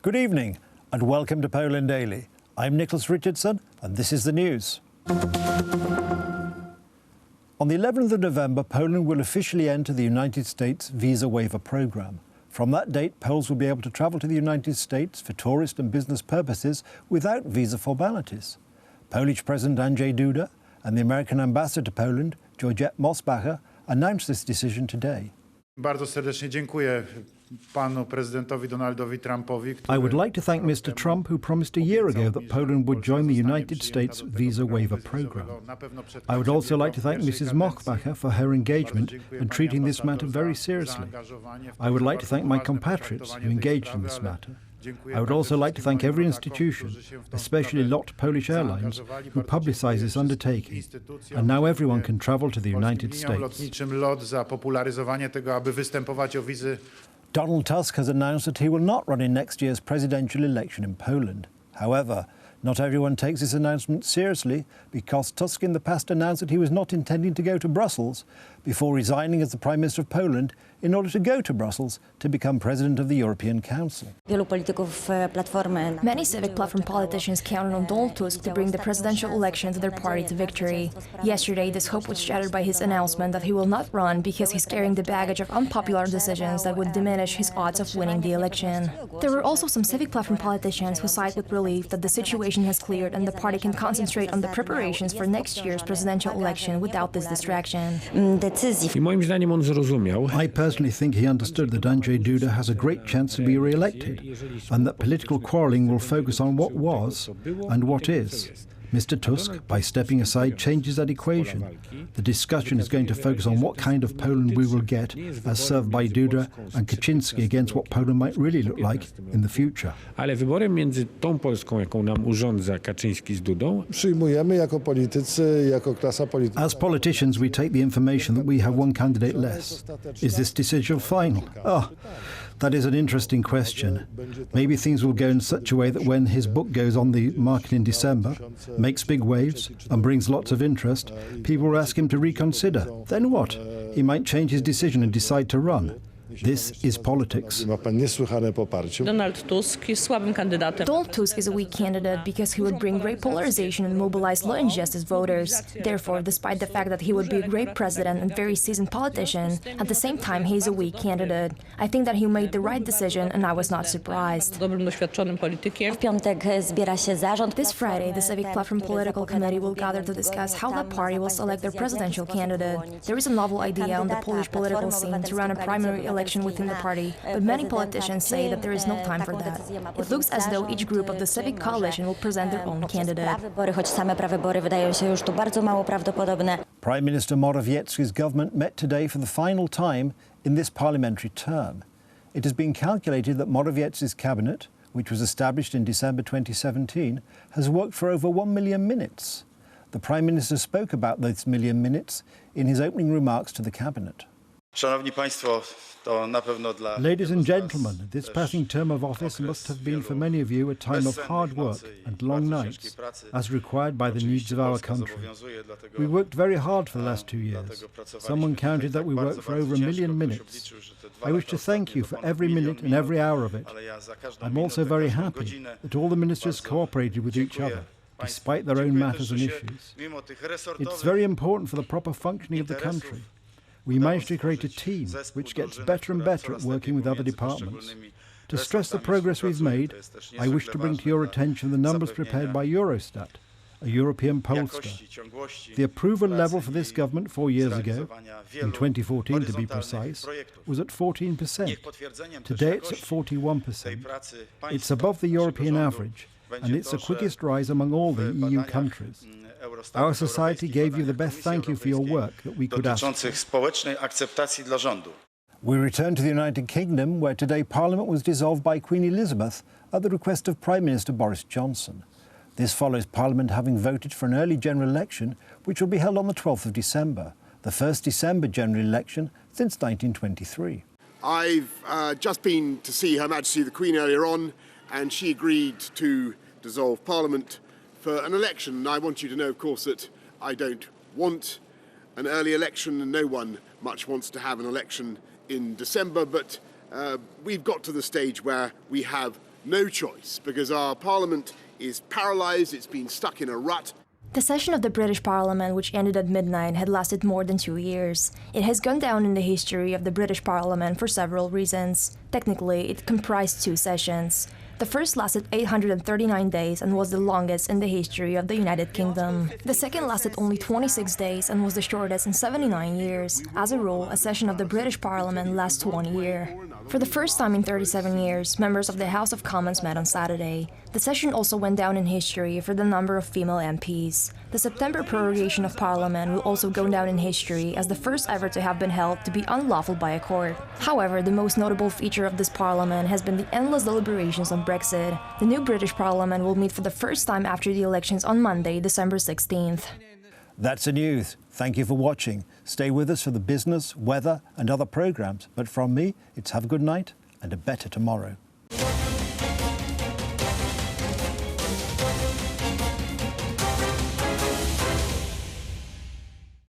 Good evening and welcome to Poland Daily. I'm Nicholas Richardson and this is the news. On the 11th of November, Poland will officially enter the United States visa waiver program. From that date, Poles will be able to travel to the United States for tourist and business purposes without visa formalities. Polish President Andrzej Duda and the American ambassador to Poland, Georgette Mosbacher, announced this decision today. Bardzo serdecznie dziękuję panu prezydentowi Donaldowi Trumpowi. I would like to thank Mr. Trump, who promised a year ago that Poland would join the United States visa waiver program. I would also like to thank Mrs. Mosbacher for her engagement and treating this matter very seriously. I would like to thank my compatriots who engaged in this matter. I would also like to thank every institution, especially LOT Polish Airlines, who publicise this undertaking. And now everyone can travel to the United States. Donald Tusk has announced that he will not run in next year's presidential election in Poland. However, not everyone takes this announcement seriously because Tusk in the past announced that he was not intending to go to Brussels before resigning as the Prime Minister of Poland in order to go to Brussels to become President of the European Council. Many civic platform politicians counted on Donald Tusk to bring the presidential election to their party to victory. Yesterday, this hope was shattered by his announcement that he will not run because he's carrying the baggage of unpopular decisions that would diminish his odds of winning the election. There were also some civic platform politicians who sighed with relief that the situation has cleared and the party can concentrate on the preparations for next year's presidential election without this distraction. I personally think he understood that Andrzej Duda has a great chance to be re-elected and that political quarrelling will focus on what was and what is. Mr. Tusk, by stepping aside, changes that equation. The discussion is going to focus on what kind of Poland we will get as served by Duda and Kaczynski against what Poland might really look like in the future. Ale wyborem między tą Polską, jaką nam urządza Kaczyński z Dudą, przyjmujemy jako politycy, jako klasa polityczna. As politicians, we take the information that we have one candidate less. Is this decision final? That is an interesting question. Maybe things will go in such a way that when his book goes on the market in December, makes big waves and brings lots of interest, people will ask him to reconsider. Then what? He might change his decision and decide to run. This is politics. Donald Tusk is a weak candidate because he would bring great polarization and mobilize law and justice voters. Therefore, despite the fact that he would be a great president and very seasoned politician, at the same time he is a weak candidate. I think that he made the right decision and I was not surprised. This Friday, the Civic Platform Political Committee will gather to discuss how the party will select their presidential candidate. There is a novel idea on the Polish political scene to run a primary election within the party, but many politicians say that there is no time for that. It looks as though each group of the Civic Coalition will present their own candidate. Prime Minister Morawieckis' government met today for the final time in this parliamentary term. It has been calculated that Morawieckis' cabinet, which was established in December 2017, has worked for over 1 million minutes. The Prime Minister spoke about those million minutes in his opening remarks to the cabinet. Ladies and gentlemen, this passing term of office must have been for many of you a time of hard work and long nights, as required by the needs of our country. We worked very hard for the last 2 years. Someone counted that we worked for over 1 million minutes. I wish to thank you for every minute and every hour of it. I'm also very happy that all the ministers cooperated with each other, despite their own matters and issues. It's very important for the proper functioning of the country. We managed to create a team which gets better and better at working with other departments. To stress the progress we've made, I wish to bring to your attention the numbers prepared by Eurostat, a European pollster. The approval level for this government 4 years ago, in 2014 to be precise, was at 14%. Today it's at 41%. It's above the European average, and it's the quickest rise among all the EU countries. Our society gave you the best thank you for your work that we could ask. We return to the United Kingdom, where today Parliament was dissolved by Queen Elizabeth at the request of Prime Minister Boris Johnson. This follows Parliament having voted for an early general election, which will be held on the 12th of December, the first December general election since 1923. I've just been to see Her Majesty the Queen earlier on, and she agreed to dissolve Parliament for an election. And I want you to know, of course, that I don't want an early election, and no one much wants to have an election in December, but we've got to the stage where we have no choice because our Parliament is paralysed, it's been stuck in a rut. The session of the British Parliament, which ended at midnight, had lasted more than 2 years. It has gone down in the history of the British Parliament for several reasons. Technically, it comprised 2 sessions. The first lasted 839 days and was the longest in the history of the United Kingdom. The second lasted only 26 days and was the shortest in 79 years. As a rule, a session of the British Parliament lasts 1 year. For the first time in 37 years, members of the House of Commons met on Saturday. The session also went down in history for the number of female MPs. The September prorogation of Parliament will also go down in history as the first ever to have been held to be unlawful by a court. However, the most notable feature of this Parliament has been the endless deliberations on Brexit. The new British Parliament will meet for the first time after the elections on Monday, December 16th. That's the news. Thank you for watching. Stay with us for the business, weather and other programmes. But from me, it's have a good night and a better tomorrow.